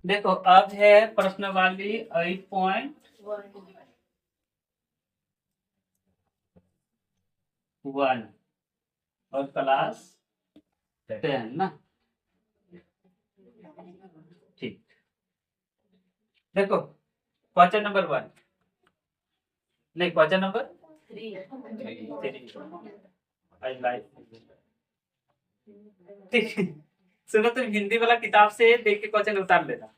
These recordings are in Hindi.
देखो अब है प्रश्न वाली 8.1 और क्लास 10 ना। ठीक, देखो क्वेश्चन नंबर 1 नहीं, क्वेश्चन नंबर 3 आई लाइक। ठीक, सुनो तुम हिंदी वाला किताब से देख के क्वेश्चन उतार लेना,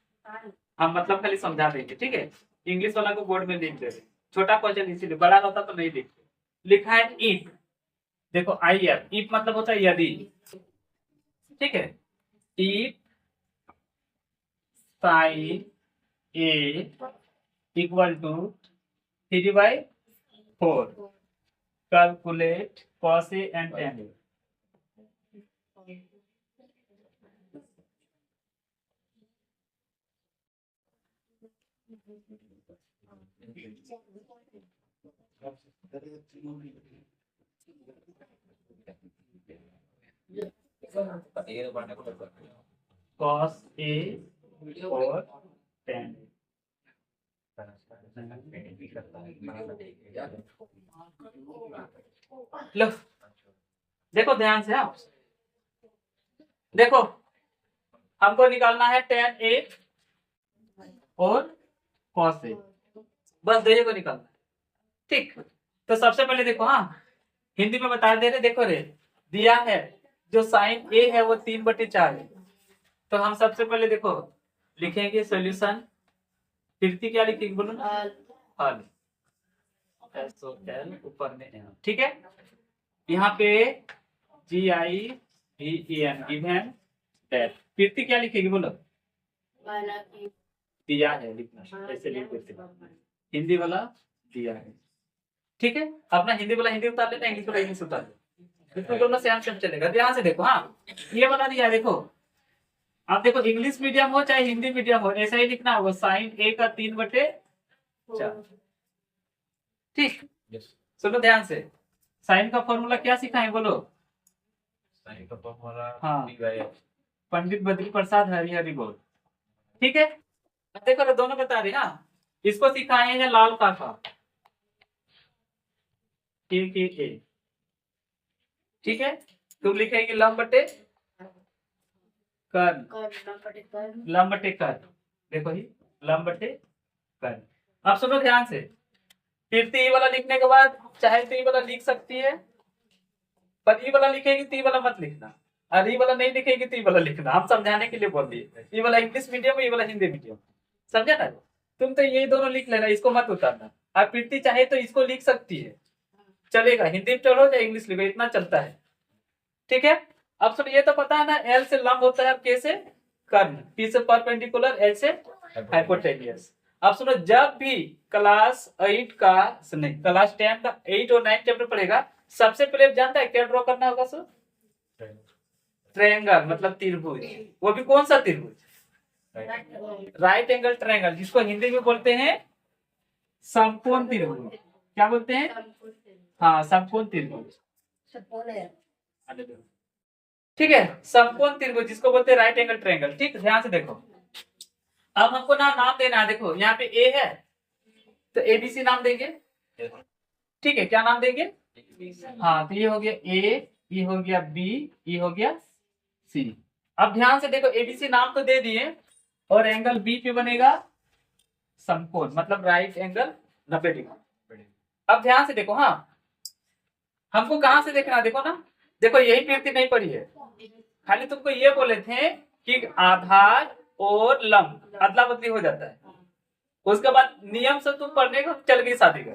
हम मतलब खाली समझा देंगे, ठीक है। इंग्लिश वाला को बोर्ड में लिख दे, छोटा क्वेश्चन इसीलिए, बड़ा रहता तो नहीं लिखते। लिखा है इफ, देखो आई आर, इफ मतलब होता है यदि, ठीक है। If sine a equal to 3/4, calculate cos A and tan A। cos A और tan A। लो देखो ध्यान से, आप देखो हमको निकालना है tan A और cos A, बस दोनों को निकालना है, ठीक। तो सबसे पहले देखो, हाँ हिंदी में बता दे रहे, देखो रे दिया है जो साइन A है वो 3/4 है। तो हम सबसे पहले देखो लिखेंगे सॉल्यूशन, फिर क्या लिखेंगे बोलो ना, हल, SOL ऊपर में M, ठीक है। यहाँ पे GIVEN गिवन दैट, फिर क्या लिखेगी बोलो, दिया है लिखना, ऐसे लिख देते हिंदी वाला दिया है, ठीक है। अपना हिंदी वाला हिंदी उतार लेना, इंग्लिश वाला इंग्लिश उतार लेना, इसमें दोनों सेम सेम चलेगा। ध्यान से देखो, हाँ ये वाला दिया है, देखो आप देखो इंग्लिश मीडियम हो चाहे हिंदी मीडियम हो ऐसा ही लिखना होगा, साइन A का 3/4, ठीक। सुनो ध्यान से, साइन का फॉर्मूला क्या सिखाएं बोलो, साइन का फॉर्मूला, हाँ पंडित बद्री प्रसाद हरिहरि बोल, ठीक है। देखो ना दोनों बता रहे, हाँ इसको सिखाए हैं लाल काका A, ठीक है। तुम लिखेंगे लंब बटे कर्ण, लंब बटे कर्ण, देखो ही लंब बटे कर्ण। अब सुनो ध्यान से, फिर ई वाला लिखने के बाद चाहे तो ई वाला लिख सकती है, पर ई वाला लिखेगी तो ई वाला मत लिखना, और ई वाला नहीं लिखेगी तो ई वाला लिखना, हम समझाने के लिए बोल दिए। ई वाला इंग्लिश मीडियम, ई वाला हिंदी मीडियम, समझा ना। तुम तो यही दोनों लिख लेना, इसको मत उतारना। और प्रीति चाहे तो इसको लिख सकती है, चलेगा, हिंदी में चलो या इंग्लिश लिखो, इतना चलता है, ठीक है। अब सुनो, ये तो पता है ना, एल से लंब होता है, के से कर्ण, पी से परपेंडिकुलर, एल से हाइपोटेनियस। अब सुनो, जब भी क्लास 8 का नहीं, क्लास 10 का 8 और 9 चैप्टर पढ़ेगा, सबसे पहले जानता है क्या ड्रॉ करना होगा सर, ट्रायंगल, मतलब त्रिभुज। वो भी कौन सा त्रिभुज, राइट एंगल ट्रायंगल, जिसको हिंदी में बोलते हैं समकोण त्रिभुज। क्या बोलते हैं, हाँ समकोण त्रिभुज, ठीक है। समकोण त्रिभुज जिसको बोलते हैं राइट एंगल ट्रायंगल, ठीक। ध्यान से देखो, अब हमको नाम देना है, देखो यहाँ पे ए है तो ABC नाम देंगे, ठीक है। क्या नाम देंगे, हाँ तो ये हो गया A, ये हो गया B, ये हो गया C। अब ध्यान से देखो, ABC नाम तो दे दिए, और एंगल B पे बनेगा समकोण, मतलब राइट एंगल 90 डिग्री। अब ध्यान से देखो, हाँ हमको कहां से देखना, देखो ना, देखो यही कीर्ति नहीं पढ़ी है, खाली तुमको ये बोले थे कि आधार और लंब अदला बदली हो जाता है, उसके बाद नियम से तुम पढ़ने को चल गई शादी का,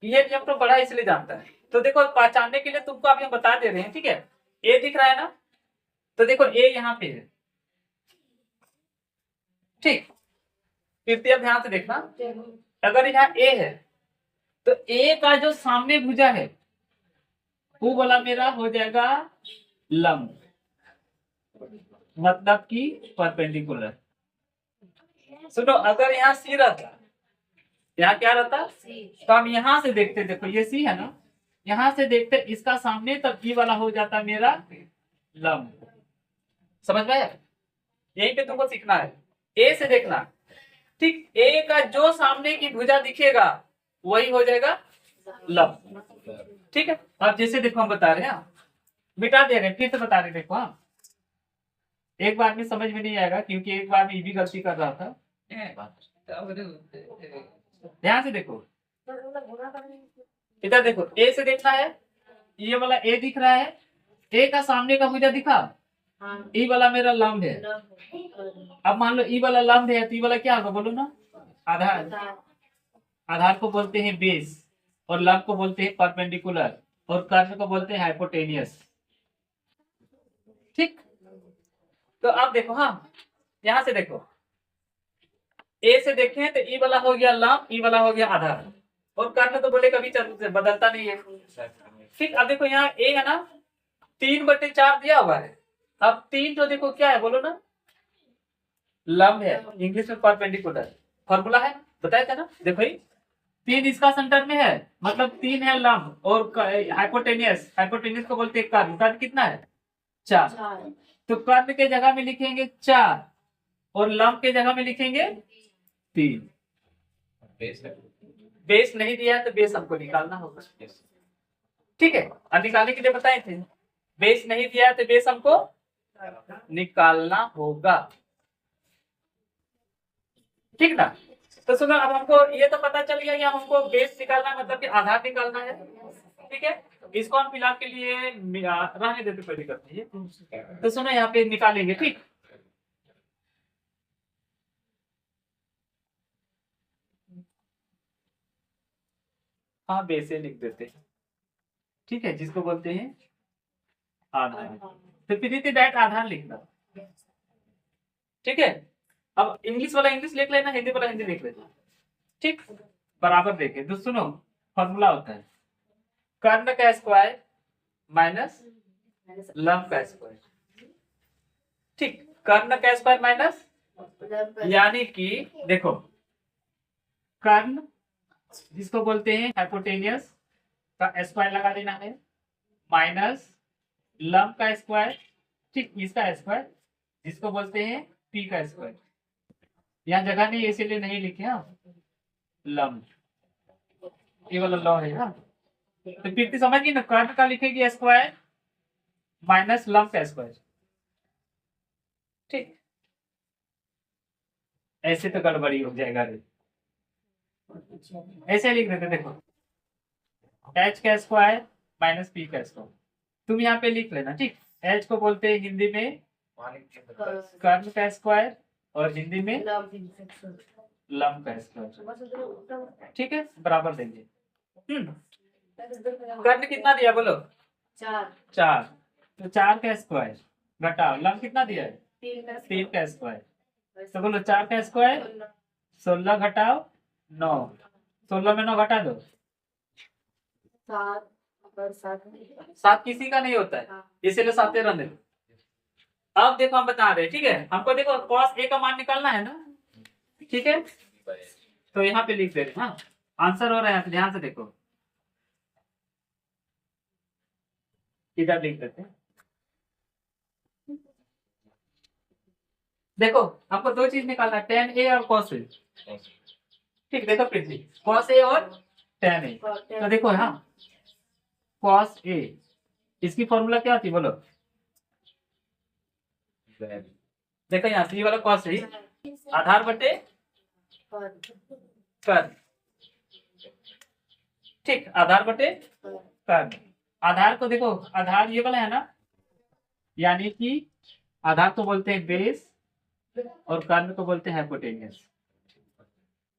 ये नियम तो पढ़ा इसलिए जानता है। तो देखो पहचानने के लिए तुमको अभी हम बता दे रहे हैं, ठीक है। ए दिख रहा है ना, तो देखो ए यहाँ पे है, ठीक। कीर्ति अब ध्यान से देखना, अगर यहाँ ए है तो ए का जो सामने भुजा है वो वाला मेरा हो जाएगा लंब, मतलब कि परपेंडिकुलर। सुनो, अगर यहाँ सी रहता, यहाँ क्या रहता, तो हम यहाँ से देखते, देखो ये सी है ना, यहाँ से देखते इसका सामने, तब ई वाला हो जाता मेरा लंब। समझ में आया, यहीं पे तुमको सीखना है, ए से देखना, ठीक। ए का जो सामने की भुजा दिखेगा वही हो जाएगा लंब, ठीक है। अब जैसे देखो हम बता रहे हैं, मिटा दे रहे हैं, फिर से बता रहे हैं, देखो हाँ, एक बार में समझ में नहीं आएगा क्योंकि एक बार में ये भी गलती कर रहा था। ध्यान से देखो, इधर देखो, ए से देखना है, ये वाला ए दिख रहा है, ए का सामने का भुजा दिखा, ई वाला मेरा लंब है। अब मान लो ई वाला लंब है तो ई वाला क्या होगा बोलो ना, आधार। आधार को बोलते हैं बेस, और लंब को बोलते हैं परपेंडिकुलर, और कर्ण को बोलते हैं हाइपोटेनियस, ठीक। तो अब देखो हाँ, यहां से देखो, ए से देखें तो ई वाला हो गया लंब, ई वाला हो गया आधार, और कर्ण तो बोले कभी बदलता नहीं है, ठीक। अब देखो यहाँ ए है ना, 3/4 दिया हुआ है। अब 3 तो देखो क्या है बोलो ना, लंब है, इंग्लिश में परपेंडिकुलर फॉर्मूला है, बताया था ना। देखो 3 इसका सेंटर में है, मतलब 3 है लंब, और हाइपोटेनियस, हाइपोटेनियस को बोलते हैं कर्ण। कर्ण कितना है 4, तो कर्ण के जगह में लिखेंगे 4 और लंब के जगह में लिखेंगे 3। बेस नहीं दिया तो बेस हमको निकालना होगा, ठीक है। और निकालने के लिए बताए थे, बेस नहीं दिया तो बेस हमको निकालना होगा, ठीक ना। तो सुनो, अब हमको ये तो पता चल गया कि हमको बेस निकालना है, मतलब कि आधार निकालना है, ठीक है। इसको हम फिलहाल के लिए रहने देते, कोई दिक्कत नहीं है। तो सुनो यहाँ पे निकालेंगे, ठीक। हाँ बेसे लिख देते हैं, ठीक है, जिसको बोलते हैं आधार। तो प्रीति डायरेक्ट आधार लिखना, ठीक है। अब इंग्लिश वाला इंग्लिश लिख लेना, हिंदी वाला हिंदी लिख लेना, ठीक। बराबर देखे तो सुनो, फॉर्मूला होता है कर्ण का स्क्वायर माइनस लंब का स्क्वायर, ठीक। कर्ण का स्क्वायर माइनस, यानी कि देखो कर्ण जिसको बोलते हैं हाइपोटेनियस का स्क्वायर लगा देना है, माइनस लंब का स्क्वायर, ठीक, इसका स्क्वायर जिसको बोलते हैं पी का स्क्वायर। यहाँ जगह नहीं इसीलिए नहीं लिखे हाँ, लंब ये वाला लॉ है हाँ। तो फिर समझ गई ना, कर्ण का लिखेगी स्क्वायर माइनस लंब का स्क्वायर, ठीक। ऐसे तो गड़बड़ी हो जाएगा रे, ऐसे लिख देते देखो, एच का स्क्वायर माइनस पी का स्क्वायर, तुम यहाँ पे लिख लेना, ठीक। एच को बोलते हैं हिंदी में कर्ण का स्क्वायर, और हिंदी में लंब का स्क्वायर, ठीक है, बराबर देंगे। कर्ण कितना दिया बोलो, 4, तो 4 का स्क्वायर घटाओ लंब कितना दिया है 3 का स्क्वायर, तो बोलो 4 का स्क्वायर 16 घटाओ 9, 16 में 9 घटा दो 7 किसी का नहीं होता है, इसीलिए 7 रहने दो। अब देखो हम बता रहे हैं, ठीक है, हमको देखो cos a का मान निकालना है ना, ठीक है। तो यहाँ पे लिख दे रहे हाँ, आंसर हो रहा है, ध्यान से देखो, इधर लिख देते हैं। देखो हमको 2 चीज निकालना है, tan a और cos a, ठीक। देखो पृथ्वी, cos a और tan a, तो देखो हाँ, cos a इसकी फॉर्मूला क्या थी बोलो, देखो यहाँ से ये वाला cos a आधार बटे कर्ण, ठीक, आधार बटे कर्ण। आधार को देखो, आधार ये वाला है ना, यानी कि आधार को बोलते हैं बेस और कर्ण को बोलते हैं हाइपोटेनियस।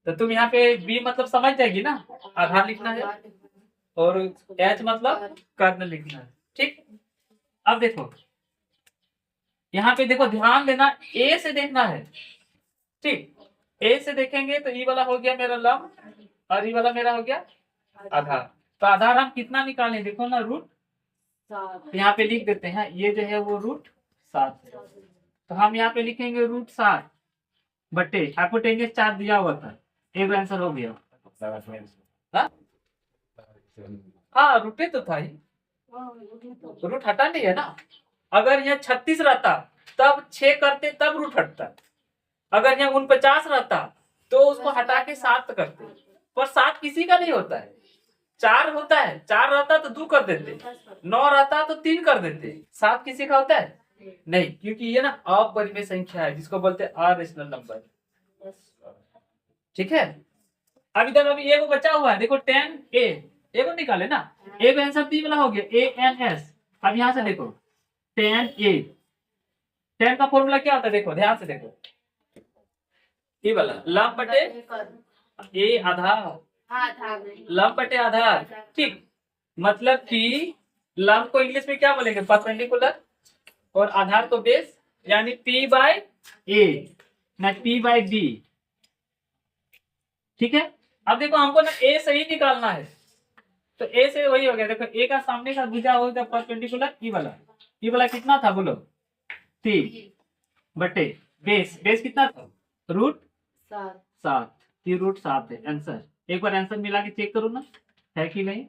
तो तुम यहाँ पे बी मतलब समझ जाएगी ना, आधार लिखना है, और एच मतलब कर्ण लिखना है, ठीक। अब देखो यहाँ पे देखो, ध्यान देना, ए से देखना है, ठीक। ए से देखेंगे तो ई वाला हो गया मेरा लंब, और ई वाला मेरा हो गया आधार। तो आधार हम कितना निकालें देखो ना, √7, यहाँ पे लिख देते हैं, ये जो है वो √7 है, तो हम यहाँ पे लिखेंगे √7 बटे हाइपोटेनियस 4 दिया हुआ था, एक आंसर हो गया। हाँ रूटे तो था ही, रूट हटा नहीं है ना, अगर यहाँ 36 रहता तब 6 करते तब रूट हटता, अगर यहाँ 49 रहता तो उसको हटा के 7 करते, पर 7 किसी का नहीं होता है, 4 होता है, 4 रहता तो 2 कर देते, 9 रहता तो 3 कर देते, 7 किसी का होता है नहीं, क्योंकि ये ना अपरिमेय संख्या है जिसको बोलते हैं अरेशनल नंबर। ठीक है, अब इधर अभी एगो बचा हुआ है, देखो 10a, एगो निकाले ना, ए का आंसर बी वाला हो गया ANS। अब यहां से देखो 10a, 10 का फॉर्मूला क्या होता है, देखो ध्यान से देखो, ये वाला लंब बटे ए आधार, लंब बटे आधार। ठीक, मतलब कि लंब को इंग्लिश में क्या बोलेंगे, परपेंडिकुलर, और आधार को बेस, यानी P/A ना P/B। ठीक है, अब देखो हमको ना ए सही निकालना है, तो ए से वही हो गया, देखो ए का सामने का भुजा हो गया परपेंडिकुलर, ई वाला कितना था बोलो, 3 बटे बेस, बेस कितना था, √7, ये √7 है आंसर। एक बार आंसर मिला के चेक करो ना है कि नहीं।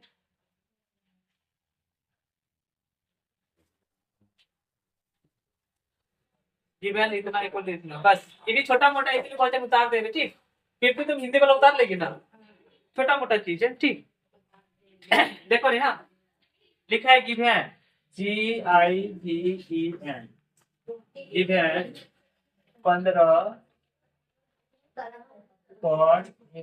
जी बहन इतना एक और इतना बस, ये भी छोटा मोटा इतने क्वेश्चन उतार दे रहे, ठीक, फिर भी तुम हिंदी वाला उतार लेगी ना, छोटा मोटा चीज है। ठीक देखो यहाँ लिखा है given, GIVEN, given 15 cot A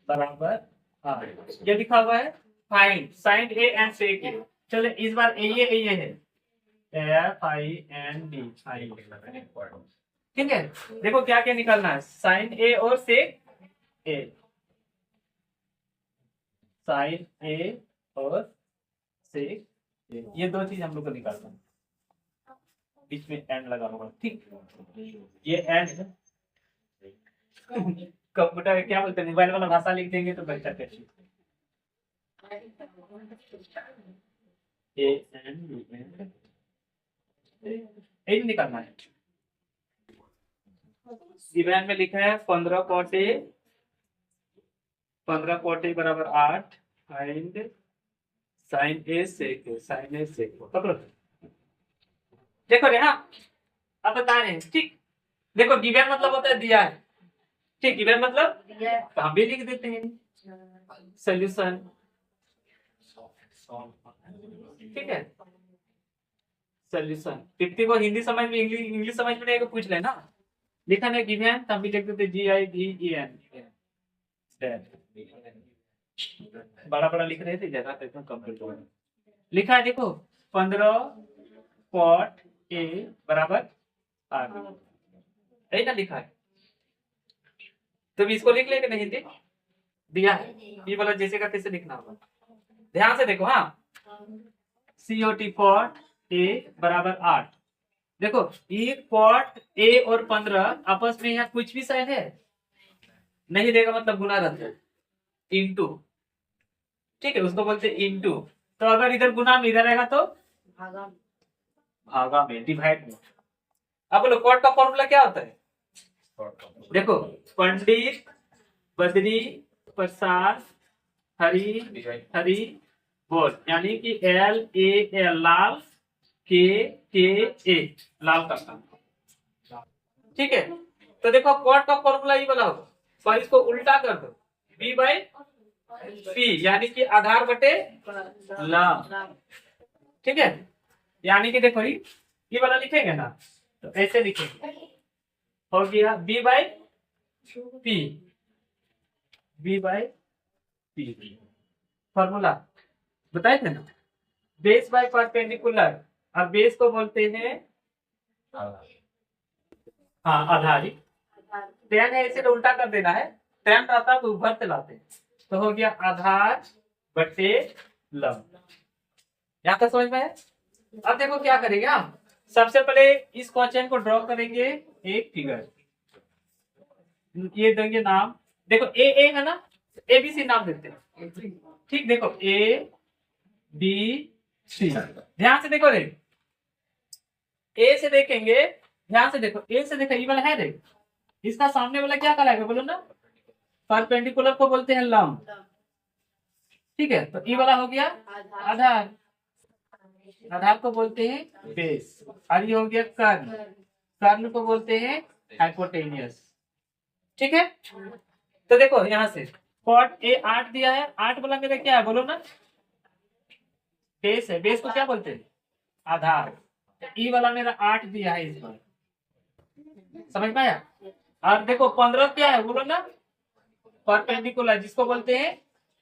बराबर 8, ये लिखा हुआ है find sine A and sec A। चलो इस बार ये है FIND, ठीक है, देखो क्या क्या निकालना है, साइन A और सेक A, साइन A और सेक A, ये दो चीज हम लोग को निकालना है, बीच में एंड लगा होगा। ठीक, ये एंड है, कंप्यूटर क्या बोलते हैं, मोबाइल वाला भाषा लिख देंगे तो बेहतर कैसे, ए एंड ए निकालना है। गिवन में लिखा है 15 cot A, 15 cot A बराबर 8 and sine A sec A, sine A sec A, पकड़ो देखो रे, हाँ अब बता रहे हैं। ठीक, देखो गिवन मतलब होता है दिया है, ठीक, गिवन मतलब तो हम भी लिख देते हैं सॉल्यूशन। ठीक है, सॉल्यूशन 50 को हिंदी समझ में, इंग्लिश समझ में नहीं तो पूछ लेना, लिखा है गिवन तो हम भी लिख देते GIVEN, बड़ा बड़ा लिख रहे थे, जगह पे कंप्लीट हो लिखा है, देखो 15 cot A बराबर 8, है ना लिखा है, तो इसको लिख लेंगे नहीं, हिंदी दिया है, ये वाला जैसे का तैसे लिखना होगा। ध्यान से देखो, हाँ COT cot A बराबर 8, देखो एक cot A और 15 आपस में यहाँ कुछ भी साइन है नहीं देगा, मतलब गुना रद्द है, इंटू, ठीक है, उसको बोलते हैं इंटू, तो अगर इधर गुना में इधर रहेगा तो भागा में, डिवाइड में। अब बोलो cot का फॉर्मूला क्या होता है, देखो पंडित बद्री प्रसाद हरी बोल, यानी कि LAL, लाल, KA लाल का, ठीक है, तो देखो cot का फॉर्मूला ये वाला होगा, पर इसको उल्टा कर दो, B/P, यानी कि आधार बटे लंब। ठीक है, यानी कि देखो ये वाला लिखेंगे ना तो ऐसे लिखेंगे, हो गया B/P फॉर्मूला बताए थे ना, बेस बाय परपेंडिकुलर, अब बेस को बोलते हैं हाँ आधारित, टेन है इसे उल्टा कर देना है, टेन रहता तो उभर से लाते, तो हो गया आधार बटे लंब। यहाँ तक समझ में है। अब देखो क्या करेंगे हम, सबसे पहले इस क्वेश्चन को ड्रॉ करेंगे एक फिगर, ये देंगे नाम, देखो ए है ना, ABC नाम देते हैं, ठीक, देखो ABC, ध्यान से देखो रे, ए से देखेंगे, ध्यान से देखो, ए से देखो, ये वाला है रे, इसका सामने वाला क्या कहलाएगा बोलो ना, परपेंडिकुलर को बोलते हैं लंब। ठीक है, तो ये वाला हो गया आधार, आधार को बोलते हैं बेस, और ये हो गया कर्ण, कर्ण को बोलते हैं हाइपोटेनियस। ठीक है, तो देखो यहां से कॉट ए 8 दिया है, 8 बोला मेरा क्या है बोलो ना, बेस है। बेस को क्या बोलते हैं, आधार। ई वाला मेरा 8 दिया है इस पर, समझ में आया। और देखो 15 क्या है बोलो ना, परपेंडिकुलर जिसको बोलते हैं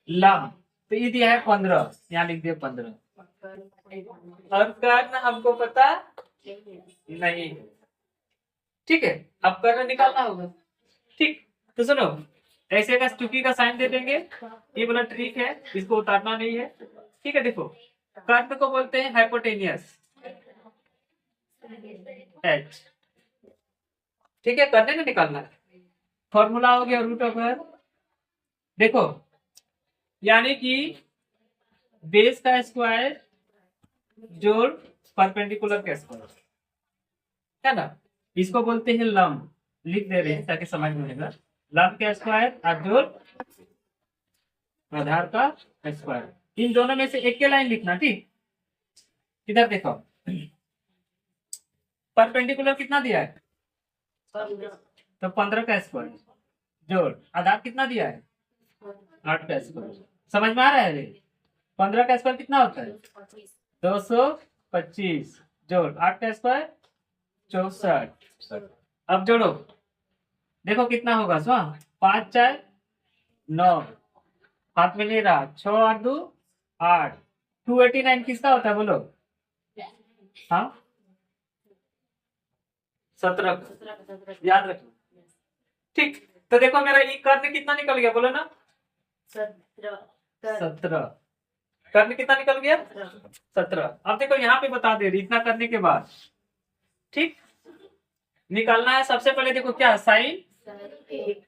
लंब। तो ये दिया है 15, यहाँ लिख दिया 15। और कर्ण हमको पता नहीं, ठीक है। अब कर्ण निकालना होगा, ठीक। तो सुनो, ऐसे का चुकी का साइन दे देंगे, ये वाला ट्रिक है, इसको उतारना नहीं है, ठीक है। देखो कर्ण को बोलते हैं हाइपोटेनियस एच, ठीक है। करने में निकालना है, फॉर्मूला हो गया रूट ओवर, देखो यानी कि बेस का स्क्वायर जोड़ परपेंडिकुलर का स्क्वायर, है ना। इसको बोलते हैं लंब, लिख दे रहे हैं ताकि समझ में आएगा। लंब का स्क्वायर और जोड़ आधार का स्क्वायर, इन दोनों में से एक के लाइन लिखना, ठीक। इधर देखो परपेंडिकुलर कितना दिया है, तो 15 का स्क्वायर जोड़ आधार कितना दिया है, 8 का स्क्वायर। समझ में आ रहा है, 15 का स्क्वायर कितना होता है 225 जोड़ 8 का स्क्वायर 64। अब जोड़ो, देखो कितना होगा, 5 4 9, हाथ में ले रहा, 6 8 2 8, 289 किसका होता है बोलो, हाँ 17, याद रखो, ठीक। तो देखो मेरा ये कर्ण कितना निकल गया बोलो ना, 17। कर्ण कितना निकल गया 17। अब देखो यहाँ पे बता दे रही, इतना करने के बाद ठीक निकालना है। सबसे पहले देखो क्या साइन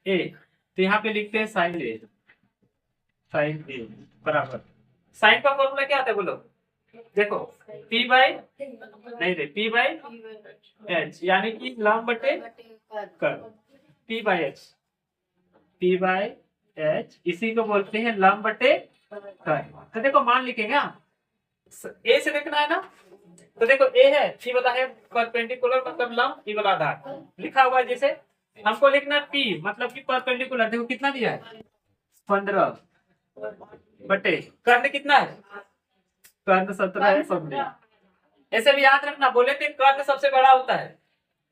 ए, तो यहाँ पे लिखते हैं साइन ए, साइन ए बराबर, साइन का फॉर्मूला क्या आता है बोलो, देखो पी बाई नहीं रे, पी बाई एच, यानी कि लंब बटे कर्ण, P by H, P by H, इसी को बोलते हैं लंब बटे कर्ण। तो देखो मान लिखेगा, ए से देखना है ना, तो देखो ए है, सी वाला है परपेंडिकुलर मतलब लंब, ई वाला आधार लिखा हुआ है। जैसे हमको लिखना पी मतलब कि परपेंडिकुलर, देखो कितना दिया है 15 बटे कर्ण कितना है, कर्ण 17 है, समझे। ऐसे भी याद रखना, बोले थे कर्ण सबसे बड़ा होता है,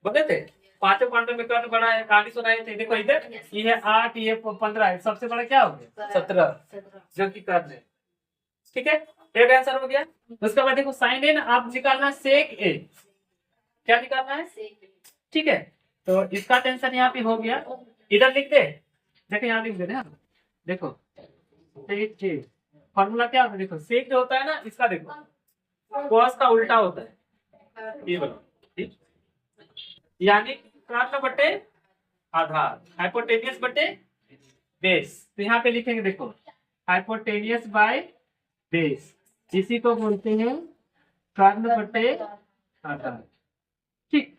बोले थे पांचों पांडव में कर्ण बड़ा है, कहानी सुनाई थी। देखो इधर ये है 8, ये 15 है, सबसे बड़ा क्या हो गया 17, जो कि कर्ण है, ठीक है। एक आंसर हो गया। उसके बाद देखो साइन ए ना, आप निकालना सेक ए, क्या निकालना है, ठीक है। तो इसका टेंशन यहाँ पे हो गया, इधर लिख दे, देखो यहाँ लिख दे ना, देखो फॉर्मूला क्या होता है, देखो सेक जो होता है ना, इसका देखो कॉस का उल्टा होता है, ये बोलो, ठीक। यानी कर्ण बटे आधार, हाइपोटेनियस बटे बेस। तो यहाँ पे लिखेंगे देखो हाइपोटेनियस बाय बेस, इसी को बोलते हैं कर्ण बटे आधार, ठीक।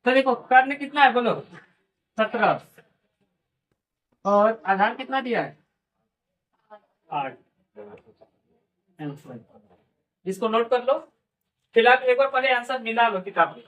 तो देखो कर्ण कितना है बोलो 17, और आधार कितना दिया है 8। इसको नोट कर लो, फिलहाल एक बार पहले आंसर मिला लो किताब में।